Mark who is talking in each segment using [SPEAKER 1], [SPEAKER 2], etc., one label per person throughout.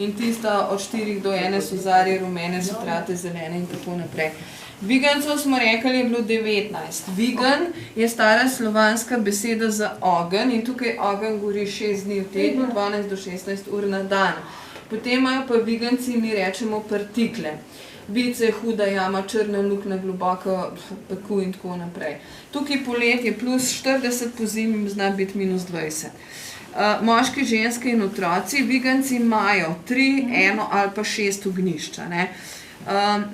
[SPEAKER 1] in tista od 4 do 1 so zarje, rumene, sotrate, zelene in tako naprej. Vigancov smo rekli, je bilo 19. Vigan je stara slovanska beseda za ogenj in tukaj ogenj gori 6 dni v tednu, 12 do 16 ur na dan. Potem imajo pa viganci, mi rečemo partikle. Vice, huda jama, črna luknja, globoko peku in tako naprej. Tukaj polet je plus 40, po zimi zna biti minus 20. Moški, ženske in otroci, viganci imajo 3, 1 ali pa 6 ognjišča.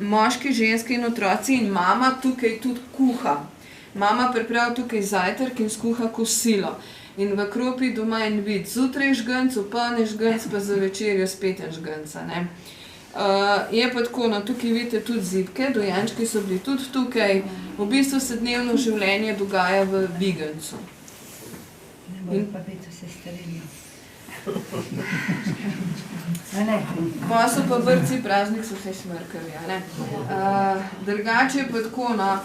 [SPEAKER 1] Moški, ženske in otroci in mama tukaj tudi kuha. Mama pripravi tukaj zajtrk in skuha kosilo. In v kropi doma en vid, zjutraj žganc, opolne žganc, pa za večerjo spet en žganca. Je pa tako, no tukaj vidite tudi zibke, dojenčki so bili tudi tukaj. V bistvu se dnevno življenje dogaja v vigancu.
[SPEAKER 2] Pa biti vse sterilno.
[SPEAKER 1] Pa so pa vrci, praznik so vse smrkavi. Drugače je pa tako, no,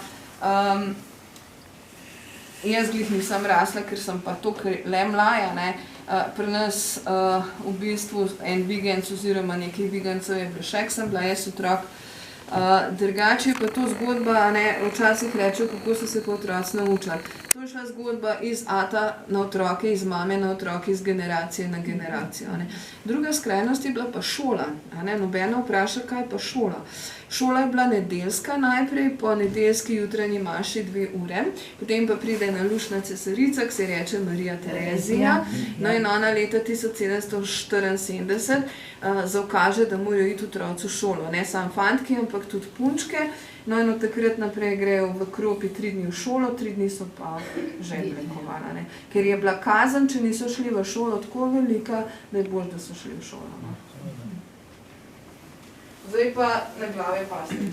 [SPEAKER 1] jaz glih nisem rasla, ker sem pa toliko le mlaja, pri nas v bistvu en viganc oziroma nekaj vigancev je bilo še, ko sem bila jaz otrok. Drugače je pa to zgodba, včasih rečejo, kako so se pa otroci naučili. To je šla zgodba iz ata na otroke, iz mame na otroke, iz generacije na generacijo. Druga skrajnost je bila pa šola. Nobena vpraša, kaj pa šola. Šola je bila nedeljska najprej, po nedeljski jutranji maši 2 ure, potem pa pride ena luštna cesarica, ki se reče Marija Terezija, in ona leta 1774 zaukaže, da morajo iti otroci v šolo. Ne samo fantki, ampak tudi punčke. No in od takrat naprej grejo v kropi 3 dni v šolo, 3 dni so pa že prekovana. Ker je bila kazen, če niso šli v šolo, tako velika, da je bolj, da so šli v šolo. Zdaj pa na glave pasti.